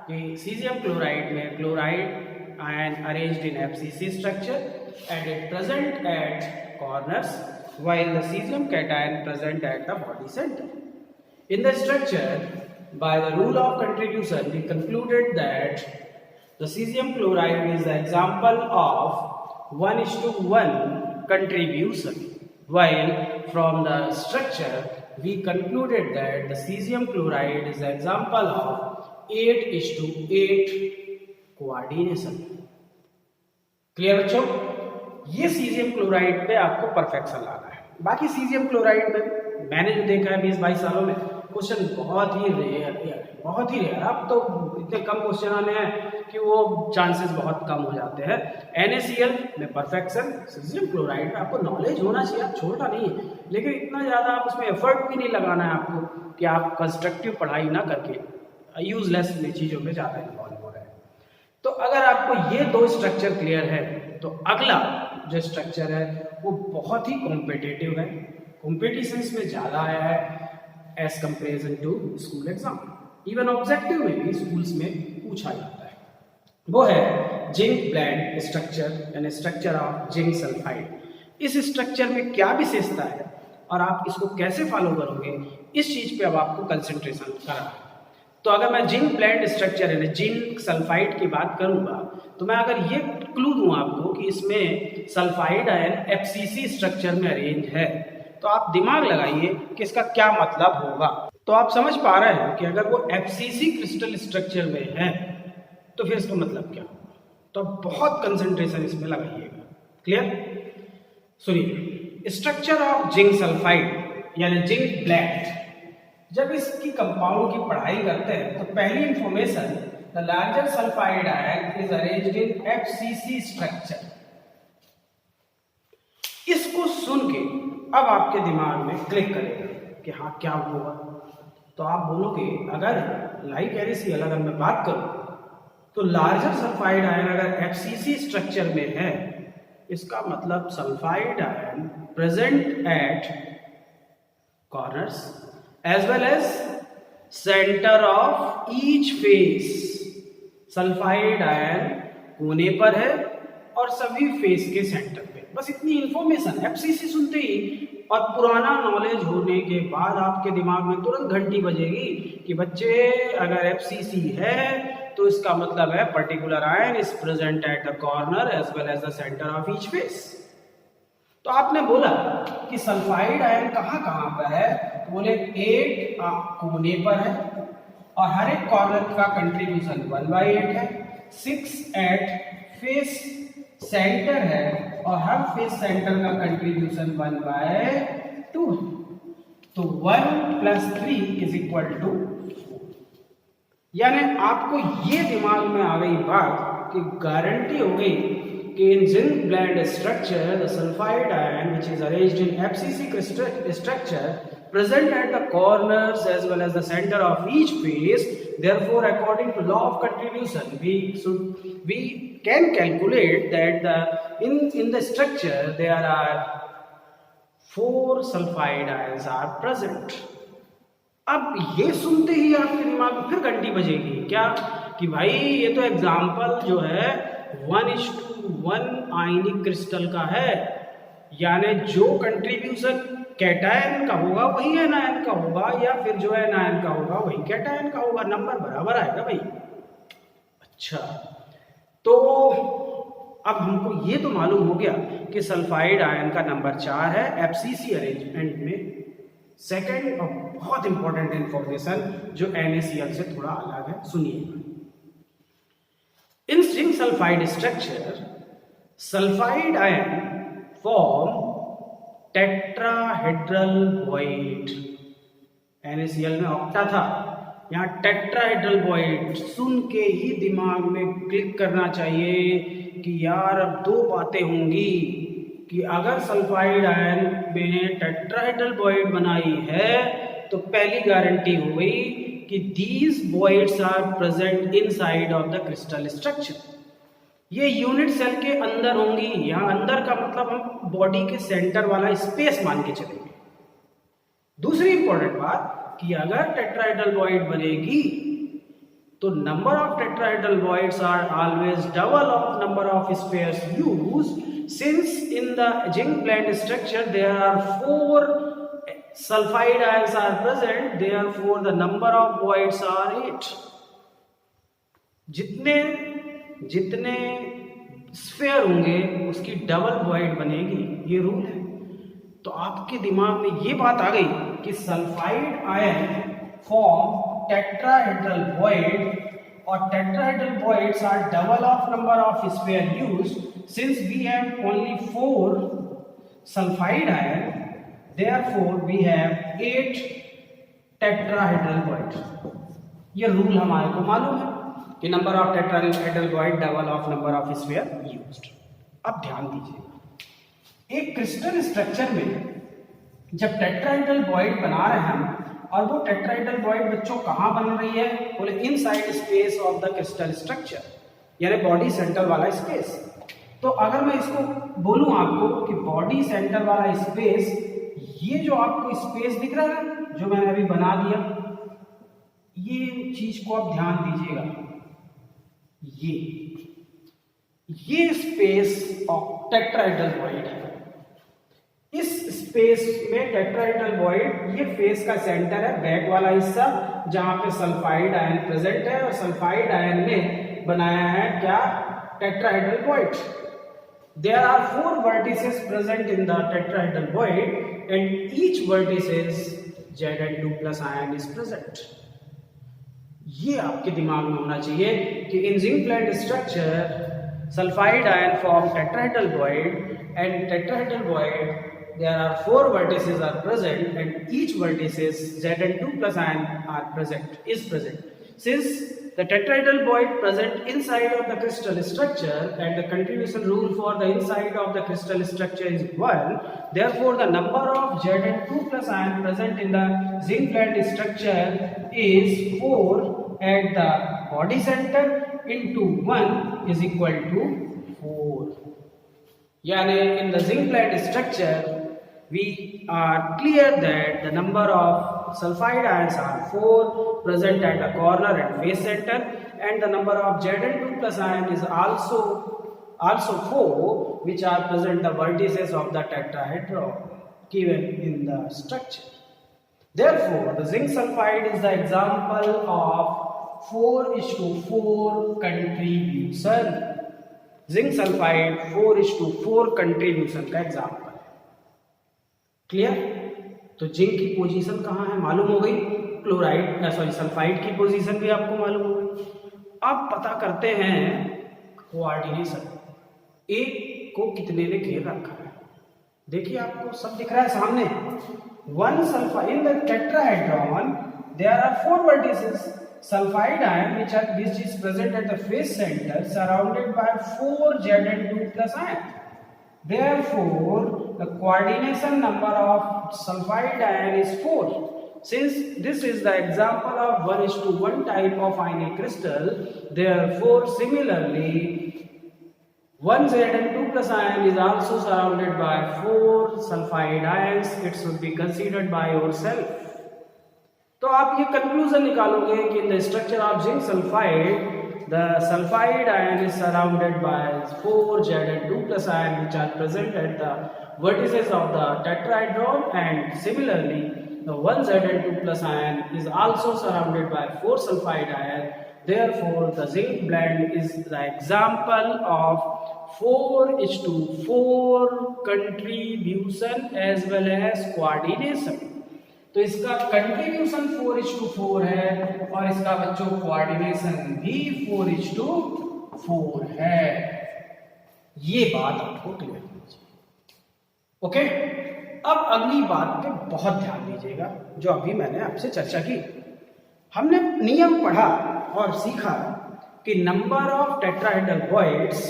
कि caesium chloride में chloride ion arranged in FCC structure and it present at corners while the cesium cation present at the body center. In the structure, by the rule of contribution, we concluded that the cesium chloride is the example of 1:1 contribution, while from the structure we concluded that the cesium chloride is the example of 8:8 coordination. Clear बच्चों? ये caesium chloride पे आपको perfection लाना है। बाकी caesium chloride में मैंने जो देखा है 20-22 सालों में क्वेश्चन बहुत ही रेयर। अब तो इतने कम क्वेश्चन आने हैं कि वो चांसेस बहुत कम हो जाते हैं। NaCl में परफेक्शन, सीजियम क्लोराइड में आपको नॉलेज होना चाहिए, आप छोड़ना नहीं है, लेकिन इतना ज़्यादा आप उसमें एफर्ट भी नहीं लगाना है आपको कि आप कंस्ट्रक्टिव पढ़ाई ना करके यूजलेस चीज़ों में ज़्यादा इन्वॉल्व हो रहे हैं। तो अगर आपको ये दो स्ट्रक्चर क्लियर है तो अगला जो स्ट्रक्चर है वो बहुत ही कॉम्पिटिटिव है, कॉम्पिटिशन्स में ज़्यादा आया है as comparison to school exam. Even objective में भी स्कूल्स में पूछा जाता है, वो है जिंक ब्लेंड स्ट्रक्चर यानी स्ट्रक्चर ऑफ जिंक सल्फाइड। इस स्ट्रक्चर में क्या विशेषता है और आप इसको कैसे फॉलो करोगे, इस चीज पे अब आपको कंसंट्रेशन करना है। तो अगर मैं जिंक ब्लेंड स्ट्रक्चर यानी जिंक सल्फाइड की बात करूंगा तो मैं अगर ये क्लू दूं आपको कि इसमें सल्फाइड आयन एफसीसी स्ट्रक्चर में अरेंज है, तो आप दिमाग लगाइए कि इसका क्या मतलब होगा। तो आप समझ पा रहे हैं कि अगर वो एफसीसी क्रिस्टल स्ट्रक्चर में है तो फिर इसका मतलब क्या होगा। तो बहुत कंसंट्रेशन इसमें लगाइएगा। क्लियर? सुनिए, स्ट्रक्चर ऑफ जिंक सल्फाइड यानी जिंक ब्लेंड, जब इसकी कंपाउंड की पढ़ाई करते हैं तो पहली information the larger sulphide ion is arranged in FCC structure. इसको सुन के अब आपके दिमाग में क्लिक करेगा कि हाँ क्या होगा। तो आप बोलोगे अगर लाइक एरिसियल अगर मैं बात करूं तो लार्जर सल्फाइड आयन अगर एफसीसी स्ट्रक्चर में है, इसका मतलब sulphide ion present at corners as well as centre of each face. Sulphide ion कोने पर है और सभी फेस के सेंटर पे। बस इतनी इंफॉर्मेशन एफसीसी सुनते ही और पुराना नॉलेज होने के बाद आपके दिमाग में तुरंत घंटी बजेगी कि बच्चे अगर एफसीसी है तो इसका मतलब है particular ion is present at the corner as well as the centre of each face. तो आपने बोला कि सल्फाइड आयन कहाँ कहाँ पर है, तो बोले एक कोने पर है और हर एक कॉर्नर का कंट्रीब्यूशन 1/8 है, 6 एट फेस सेंटर है और हर फेस सेंटर का कंट्रीब्यूशन 1/2 है। तो 1 + 3 = 4। यानी आपको ये दिमाग में आ गई बात कि गारंटी हो गई कि in zinc blende structure the sulfide ion which is arranged in FCC structure present at the corners as well as the center of each face. Therefore, according to law of contribution, we can calculate that in the structure there are 4 sulfide ions are present. अब ये सुनते ही आपके दिमाग में फिर घंटी बजेगी क्या कि भाई ये तो एग्जाम्पल जो है 1:1 आयनिक क्रिस्टल का है, यानी जो कंट्रीब्यूशन कैटायन का होगा वही एनायन का होगा या फिर जो एनायन का होगा वही कैटायन का होगा, नंबर बराबर आएगा भाई। अच्छा, तो अब हमको ये तो मालूम हो गया कि सल्फाइड आयन का नंबर 4 है एफसीसी अरेंजमेंट में। सेकेंड और बहुत इंपॉर्टेंट इंफॉर्मेशन जो NaCl से थोड़ा अलग है, सुनिए। In zinc sulfide structure, sulfide ion form tetrahedral void. NaCl में ऑक्टा था, यहाँ टेट्राहेड्रल वॉइड। सुन के ही दिमाग में क्लिक करना चाहिए कि यार अब 2 बातें होंगी कि अगर सल्फाइड आयन में टेट्राहेड्रल वॉइड बनाई है तो पहली गारंटी हो गई कि these voids are present inside of the crystal structure. ये यूनिट सेल के अंदर होंगी। यहाँ अंदर का मतलब हम बॉडी के सेंटर वाला स्पेस मान के चलेंगे। दूसरी इंपॉर्टेंट बात कि अगर टेट्राहेड्रल वॉइड बनेगी तो number of tetrahedral voids are always double of number of spheres used. Since in the zinc blende structure there are 4 sulfide ions are present, therefore the number of voids are 8. जितने sphere होंगे उसकी double void बनेगी, ये rule है। तो आपके दिमाग में ये बात आ गई कि sulphide ion form tetrahedral void और tetrahedral voids are double of number of sphere used. Since we have only 4 sulfide ion, therefore we have 8 tetrahedral voids. ये रूल हमारे को मालूम है कि number of tetrahedral void double of number of sphere used. अब ध्यान दीजिए, एक क्रिस्टल स्ट्रक्चर में जब टेट्राहेड्रल वॉइड बना रहे हैं हम, और वो टेट्राहेड्रल वॉइड बच्चों कहाँ बन रही है, बोले inside space of the crystal structure. यानी बॉडी सेंटर वाला स्पेस। तो अगर मैं इसको बोलूं आपको कि बॉडी सेंटर वाला स्पेस, ये जो आपको स्पेस दिख रहा है जो मैंने अभी बना दिया, ये चीज को आप ध्यान दीजिएगा, ये स्पेस ऑफ टेट्राहेड्रल वॉइड है। इस स्पेस में टेट्राहेड्रल वॉइड, ये फेस का सेंटर है, बैक वाला हिस्सा जहां पे सल्फाइड आयन प्रेजेंट है, और सल्फाइड आयन ने बनाया है क्या, tetrahedral void. There are 4 vertices present in the tetrahedral void, and each vertices Zn2 plus ion is present. ये आपके दिमाग में होना चाहिए कि in zinc blende structure sulfide ion form tetrahedral void, and tetrahedral void there are 4 vertices are present, and each vertices Zn2 plus ion is present. Since the tetrahedral void present inside of the crystal structure and the contribution rule for the inside of the crystal structure is 1, therefore the number of Zn2 plus ion present in the zinc blende structure is 4 at the body center into 1 is equal to 4. Yani in the zinc blende structure we are clear that the number of sulfide ions are 4 present at the corner and face center, and the number of Zn2 plus ion is also 4, which are present the vertices of the tetrahedron given in the structure. Therefore, the zinc sulfide is the example of 4:4 contribution. Zinc sulfide 4:4 contribution का example. Clear? तो zinc की position कहाँ है मालूम हो गई, chloride sulphide की position भी आपको मालूम हो गई। अब पता करते हैं कोऑर्डिनेशन, एक को कितने ने घेर रखा है। देखिए आपको सब दिख रहा है सामने। 1 sulfide in the tetrahedron there are 4 vertices sulfide ion which is present at the face center surrounded by 4 Zn2 plus ion. Therefore, the coordination number of sulfide ion is 4. Since this is the example of 1:1 type of ionic crystal, therefore similarly 1 Zn2 plus ion is also surrounded by 4 sulfide ions. It should be considered by yourself. तो आप ये conclusion निकालोगे कि in the structure of zinc sulfide the sulfide ion is surrounded by 4 Zn2 plus ion which are present at the vertices of the tetrahedron, and similarly the 1 Zn2 plus ion is also surrounded by 4 sulfide ion. Therefore, the zinc blende is the example of 4:4 contribution as well as coordination. तो इसका contribution 4:4 है और इसका बच्चों coordination भी 4:4 है। ये बात आपको क्लियर होनी चाहिए। ओके, अब अगली बात पे बहुत ध्यान दीजिएगा जो अभी मैंने आपसे चर्चा की। हमने नियम पढ़ा और सीखा कि number of tetrahedral voids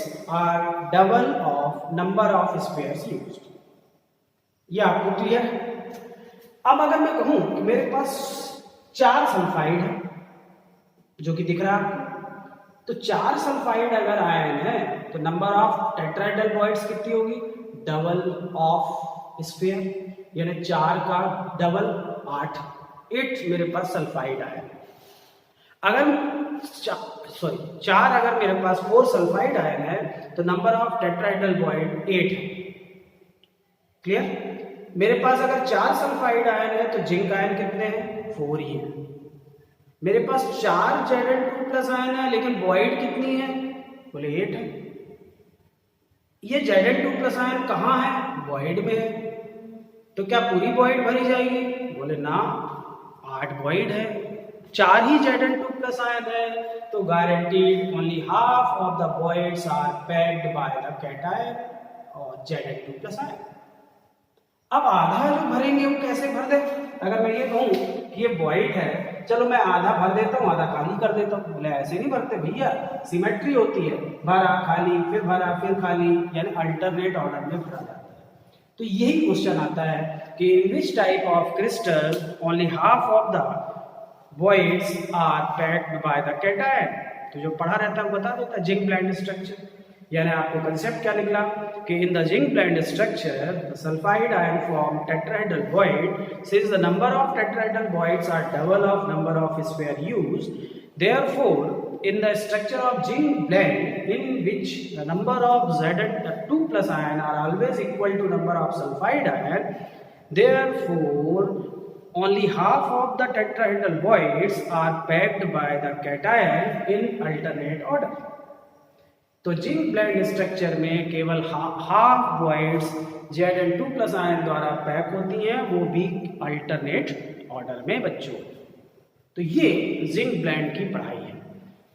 are double of number of spheres used. ये आपको क्लियर है? अब अगर मैं कहूं कि मेरे पास 4 सल्फाइड है जो कि दिख रहा है आपको, तो 4 सल्फाइड अगर आयन है तो नंबर ऑफ टेट्राहेड्रल वॉइड्स कितनी होगी, डबल ऑफ स्फीयर, यानी 4 का डबल 8 मेरे पास सल्फाइड आयन। अगर 4 अगर मेरे पास 4 सल्फाइड आयन है तो नंबर ऑफ टेट्राहेड्रल वॉइड 8 है। क्लियर? मेरे पास अगर 4 सल्फाइड आयन है तो जिंक आयन कितने हैं, 4 ही है। मेरे पास 4 Zn2 प्लस आयन है लेकिन वॉइड कितनी है, बोले 8 है। ये Zn2 प्लस आयन कहाँ है, वॉइड में है। तो क्या पूरी वॉइड भरी जाएगी, बोले ना, 8 वॉइड है, 4 ही Zn2 प्लस आयन है, तो guaranteed only half of the voids are packed by the cation और Zn2 प्लस आयन। अब आधा जो भरेंगे वो कैसे भर दे? अगर मैं ये कहूं कि ये वॉइड है, चलो मैं आधा भर देता हूँ, आधा खाली कर देता हूँ, बोले ऐसे नहीं भरते भैया, सिमेट्री होती है, भरा खाली फिर भरा फिर खाली, यानी अल्टरनेट ऑर्डर में भरा जाता है। तो यही क्वेश्चन आता है कि in which type of crystal only half of the voids are packed by the cation. तो जो पढ़ा रहता है वो बता देता है जिंक ब्लेंड स्ट्रक्चर। यानी आपको कंसेप्ट क्या निकला कि in the zinc blende structure sulphide ion form tetrahedral void since the number of tetrahedral voids are double of number of sphere used, therefore in the structure of zinc blend in which the number of Zn2 plus ion are always equal to number of sulfide ion, therefore only half of the tetrahedral voids are packed by the cation in alternate order। तो zinc blende structure में केवल half voids Zn2 plus ion द्वारा pack होती हैं, वो भी alternate order में बच्चों। तो ये जिंक ब्लेंड की पढ़ाई है।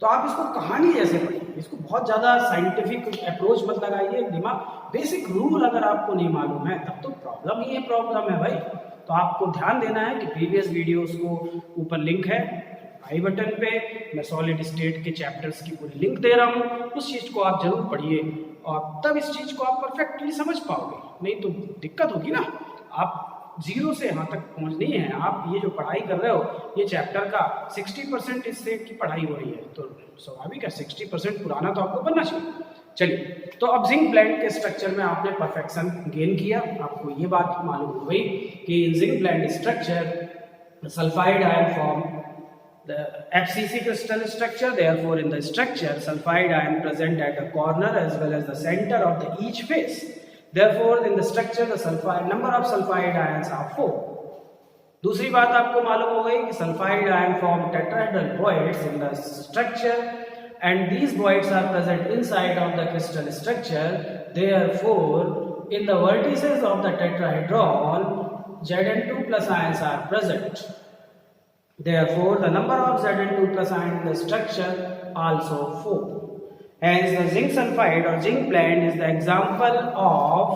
तो आप इसको कहानी जैसे पढ़िए, इसको बहुत ज़्यादा साइंटिफिक अप्रोच मत लगाइए। दिमाग बेसिक रूल अगर आपको नहीं मालूम है तब तो प्रॉब्लम ही है, प्रॉब्लम है भाई। तो आपको ध्यान देना है कि प्रीवियस वीडियोस को ऊपर लिंक है आई बटन पे, मैं सॉलिड स्टेट के चैप्टर्स की पूरी लिंक दे रहा हूँ, उस चीज़ को आप जरूर पढ़िए और तब इस चीज़ को आप परफेक्टली समझ पाओगे, नहीं तो दिक्कत होगी ना। आप जीरो से यहाँ तक पहुँचनी है। आप ये जो पढ़ाई कर रहे हो ये चैप्टर का 60% इससे की पढ़ाई हो रही है, तो स्वाभाविक है 60% पुराना तो आपको बनना चाहिए। चलिए, तो अब जिंक ब्लेंड के स्ट्रक्चर में आपने परफेक्शन गेन किया, आपको ये बात मालूम हो गई कि in zinc blende structure sulphide ion form the FCC crystal structure, therefore in the structure sulfide ion present at the corner as well as the center of the each face, therefore in the structure the sulfide number of sulfide ions are 4। दूसरी बात आपको मालूम हो गई कि sulfide ion form tetrahedral voids in the structure and these voids are present inside of the crystal structure, therefore in the vertices of the tetrahedral Zn2 plus ions are present, therefore the number of Zn2 plus ion in the structure also 4। Hence the zinc sulfide or zinc blend is the example of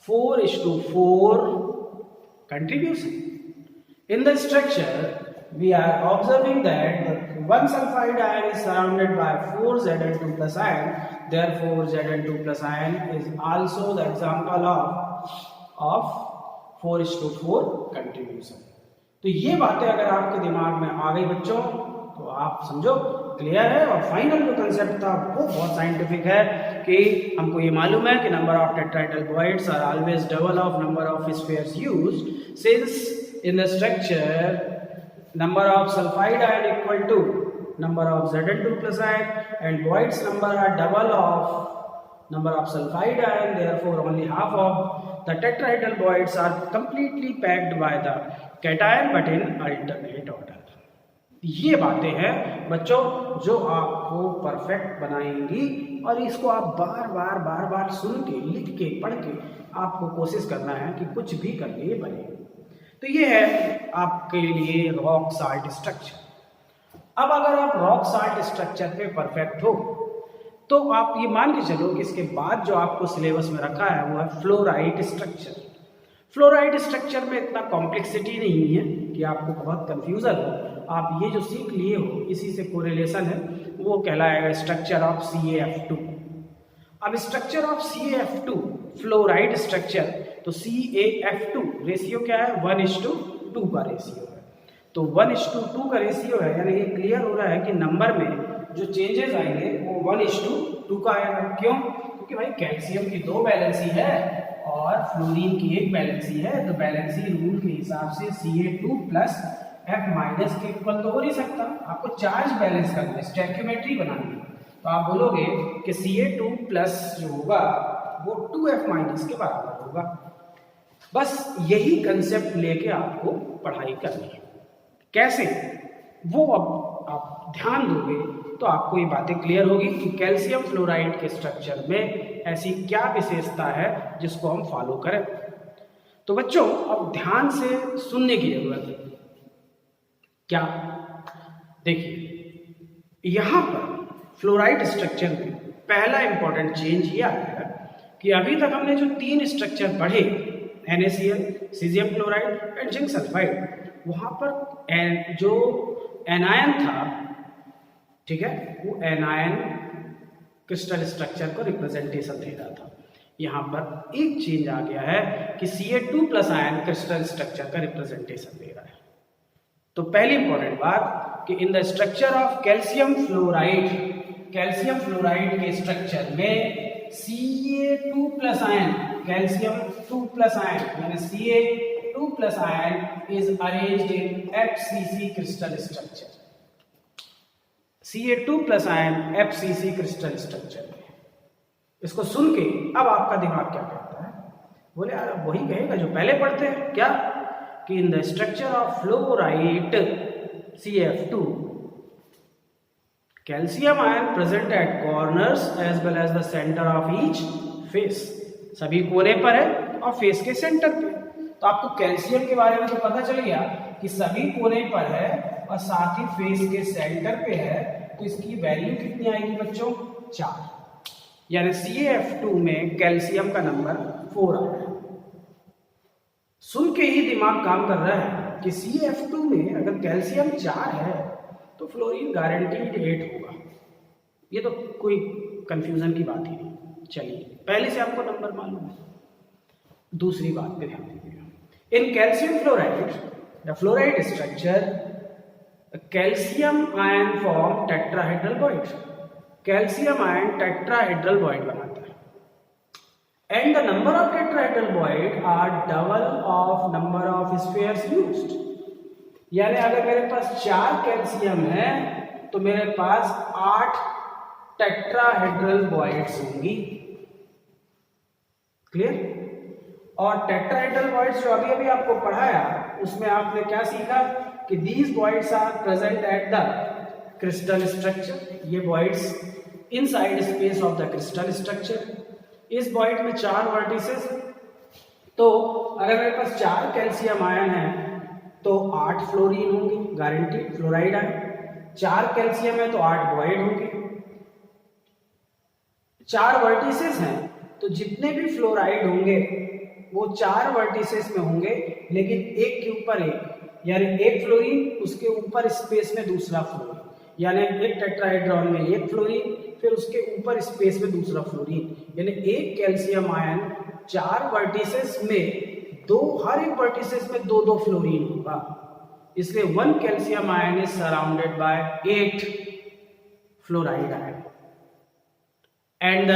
4:4 contribution। In the structure we are observing that the one sulfide ion is surrounded by 4 Zn2 plus ion, therefore Zn2 plus ion is also the example of 4:4 contribution। तो ये बातें अगर आपके दिमाग में आ गई बच्चों तो आप समझो क्लियर है। और फाइनल जो कंसेप्ट था वो बहुत साइंटिफिक है कि हमको ये मालूम है कि number of tetrahedral voids are always double of number of spheres used since in the structure number of sulphide ion equal to number of Zn2 plus ion and voids number are double of number of sulfide ion, therefore only half of the tetrahedral voids are completely packed by the cation but in alternate order। ये बातें हैं बच्चों जो आपको perfect बनाएंगी और इसको आप बार बार सुन के लिख के पढ़ के आपको कोशिश करना है कि कुछ भी करके ये बने। तो ये है आपके लिए रॉक साल्ट स्ट्रक्चर। अब अगर आप रॉक साल्ट स्ट्रक्चर पे परफेक्ट हो तो आप ये मान के चलो कि इसके बाद जो आपको सिलेबस में रखा है वो है फ्लोराइड स्ट्रक्चर। फ्लोराइड स्ट्रक्चर में इतना कॉम्प्लेक्सिटी नहीं है कि आपको बहुत कंफ्यूजन हो। आप ये जो सीख लिए हो इसी से कोरिलेशन है, वो कहलाएगा स्ट्रक्चर ऑफ CaF2। अब structure of CaF2 fluoride structure, तो CaF2 रेशियो क्या है 1:2 का रेशियो है। तो 1:2 का रेशियो है, यानी ये क्लियर हो रहा है कि नंबर में जो चेंजेस आएंगे वो 1:2 का आएगा। क्यों? क्योंकि भाई कैल्शियम की 2 वैलेंसी है और फ्लोरीन की 1 वैलेंसी है, तो वैलेंसी रूल के हिसाब से Ca2 प्लस F माइनस के इक्वल तो हो नहीं सकता। आपको चार्ज बैलेंस करना है, स्टैक्योमेट्री बनानी है। तो आप बोलोगे कि Ca2 प्लस जो होगा वो 2F माइनस के बराबर होगा। बस यही कंसेप्ट लेके आपको पढ़ाई करनी है। कैसे वो अब आप ध्यान दोगे तो आपको ये बातें क्लियर होगी कि कैल्शियम फ्लोराइड के स्ट्रक्चर में ऐसी क्या विशेषता है जिसको हम फॉलो करें। तो बच्चों अब ध्यान से सुनने की जरूरत है। क्या देखिए, यहां पर फ्लोराइड स्ट्रक्चर में पहला इंपॉर्टेंट चेंज ये आया कि अभी तक हमने जो 3 स्ट्रक्चर पढ़े NaCl, caesium chloride and zinc sulphide, वहां पर जो एनायन था, ठीक है, वो एनायन क्रिस्टल स्ट्रक्चर को रिप्रेजेंटेशन दे रहा था। यहाँ पर एक चेंज आ गया है कि Ca2 plus ion crystal structure का रिप्रेजेंटेशन दे रहा है। तो पहली इंपॉर्टेंट बात कि in the structure of calcium fluoride के स्ट्रक्चर में Ca2 plus ion, calcium 2 plus ion यानी Ca2 plus ion is arranged in FCC crystal structure. Ca2 plus ion FCC crystal structure में। इसको सुन के अब आपका दिमाग क्या कहता है? बोले यार वही कहेगा जो पहले पढ़ते हैं, क्या कि in the structure of fluoride CF2 calcium ion present at corners as well as the centre of each face, सभी कोने पर है और फेस के सेंटर पे। तो आपको कैल्शियम के बारे में तो पता चल गया कि सभी कोने पर है और साथ ही फेस के सेंटर पे है, तो इसकी वैल्यू कितनी आएगी बच्चों? 4, यानी CF2 में कैल्शियम का नंबर 4 आ रहा है। सुन के ही दिमाग काम कर रहा है कि CF2 में अगर कैल्शियम 4 है तो फ्लोरीन गारंटीड 8 होगा। ये तो कोई कंफ्यूजन की बात ही नहीं। चलिए पहले से आपको नंबर मालूम है। दूसरी बात पे ध्यान दीजिएगा। In calcium fluoride the fluoride structure calcium ion form tetrahedral void, calcium ion tetrahedral void बनाता है and the number of tetrahedral void are double of number of spheres used. यानी अगर मेरे पास 4 कैल्शियम है तो मेरे पास 8 टेट्राहेड्रल बॉइड्स होंगी। क्लियर? और टेट्राहेड्रल बॉइड्स जो अभी अभी आपको पढ़ाया उसमें आपने क्या सीखा कि these voids are present at the crystal structure. ये voids inside space of the crystal structure. इस बॉइड में 4 वर्टिसेस, तो अगर मेरे पास 4 कैल्शियम आयन है तो 8 फ्लोरीन होंगे, गारंटी फ्लोराइड आयन। 4 कैल्शियम है तो 8 बॉइड होंगे। 4 वर्टिसेस हैं तो जितने भी फ्लोराइड होंगे वो 4 वर्टिसेस में होंगे, लेकिन एक के ऊपर एक, यानी एक फ्लोरीन उसके ऊपर स्पेस में दूसरा फ्लोरीन, यानी एक टेट्राहेड्रॉन में एक फ्लोरीन फिर उसके ऊपर स्पेस में दूसरा फ्लोरीन, यानी एक कैल्शियम आयन 4 वर्टिसेस में हर एक वर्टिसेस में 2-2 फ्लोरीन होगा। इसलिए 1 calcium ion is surrounded by 8 fluoride ion. And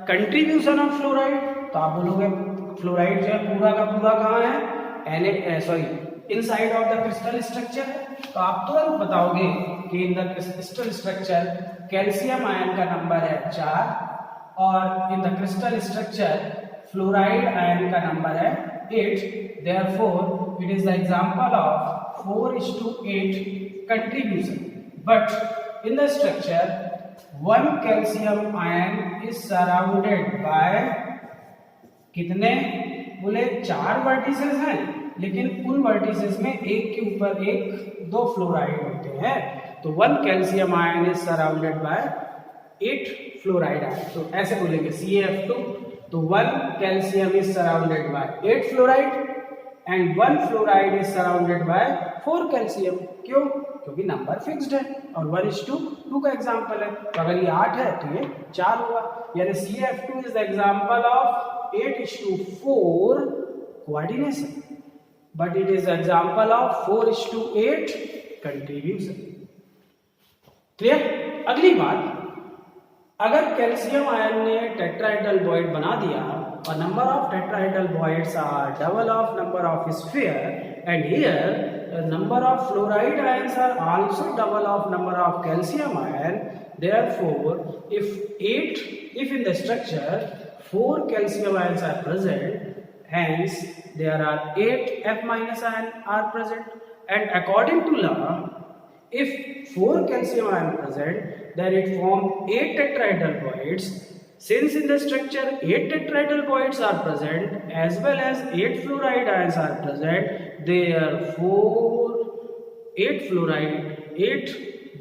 contribution of fluoride, तो आप बोलोगे फ्लोराइड जो है पूरा का पूरा कहाँ है? Inside of the crystal structure है। तो आप तुरंत बताओगे कि in the crystal structure calcium ion का नंबर है 4 और इन the crystal structure fluoride ion का नंबर है 8। Therefore, it is the example of 4:8 contribution. But in the structure, 1 calcium ion is surrounded by कितने? बोले 4 वर्टिसेस हैं, लेकिन उन वर्टिसेस में एक के ऊपर एक 2 फ्लोराइड होते हैं। तो 1 calcium ion is surrounded by 8 fluoride ion. तो ऐसे बोलेंगे CF2, तो 1 calcium is surrounded by 8 fluoride and 1 fluoride is surrounded by 4 calcium. क्यों? क्योंकि नंबर फिक्स्ड है और 1:2 का एग्जांपल है। तो अगर ये 8 है तो ये 4 हुआ, यानी CF2 is the example of 8:4 coordination, but it is example of 4:8 contribution. Clear? अगली बात, अगर कैल्शियम आयन ने टेट्राहेड्रल बॉइड बना दिया और number of tetrahedral voids are double of number of sphere and here number of fluoride ions are also double of number of calcium ion, therefore if in the structure 4 calcium ions are present, hence there are 8 F minus ion are present, and according to law if 4 calcium ion present then it form 8 tetrahedral bodies. Since in the structure 8 tetrahedral bodies are present as well as 8 fluoride ions are present, therefore 8 fluoride 8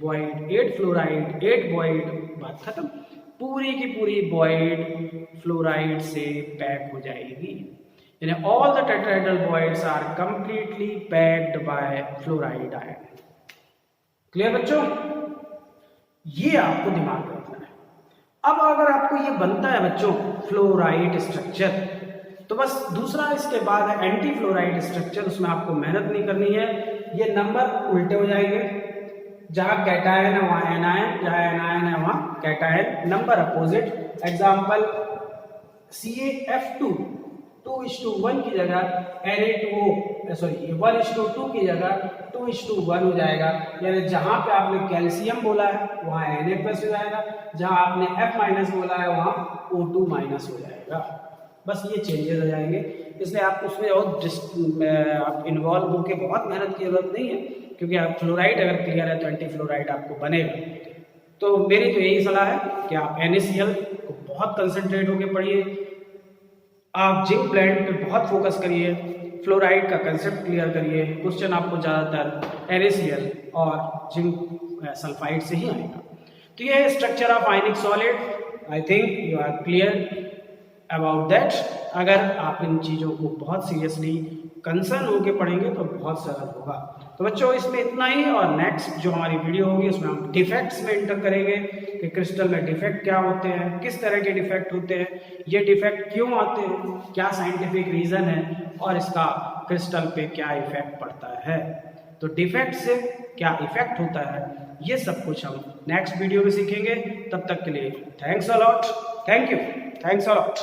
void 8 fluoride 8 void, बात खत्म। पूरी की पूरी void fluoride से pack हो जाएगी, यानी all the tetrahedral voids are completely packed by fluoride ion। Clear बच्चों? ये आपको दिमाग में रखना है। अब अगर आपको ये बनता है बच्चों फ्लोराइड स्ट्रक्चर, तो बस दूसरा इसके बाद है एंटी फ्लोराइड स्ट्रक्चर। उसमें आपको मेहनत नहीं करनी है, ये नंबर उल्टे हो जाएंगे, जहां कैटायन है वहां एनायन, जहां एनायन है वहां cation, number opposite. Example CaF2 2:1 की जगह Na2O सॉरी 1:2 की जगह 2:1 हो जाएगा। यानी जहां पे आपने कैल्शियम बोला है वहां Na प्लस हो जाएगा, जहां आपने F माइनस बोला है वहां O2 माइनस हो जाएगा। बस ये चेंजेस हो जाएंगे, इसलिए आप उसमें और आप इन्वॉल्व होकर बहुत मेहनत की जरूरत नहीं है, क्योंकि आप फ्लोराइड अगर क्लियर है तो एंटी फ्लोराइड आपको बनेगा। तो मेरी तो यही सलाह है कि आप NaCl को बहुत कंसंट्रेट होकर पढ़िए, आप जिंक ब्लेंड पे बहुत फोकस करिए, फ्लोराइड का कंसेप्ट क्लियर करिए। क्वेश्चन आपको ज़्यादातर NaCl और जिंक सल्फाइड से ही आएगा। तो ये है structure of ionic solid. I think you are clear about that. अगर आप इन चीज़ों को बहुत सीरियसली कंसर्न होकर पढ़ेंगे तो बहुत सरल होगा। तो बच्चों इसमें इतना ही, और नेक्स्ट जो हमारी वीडियो होगी उसमें हम डिफेक्ट्स में एंटर करेंगे कि क्रिस्टल में डिफेक्ट क्या होते हैं, किस तरह के डिफेक्ट होते हैं, ये डिफेक्ट क्यों आते हैं, क्या साइंटिफिक रीज़न है, और इसका क्रिस्टल पे क्या इफेक्ट पड़ता है। तो डिफेक्ट से क्या इफेक्ट होता है ये सब कुछ हम नेक्स्ट वीडियो में सीखेंगे। तब तक के लिए thanks a lot, thank you, thanks a lot.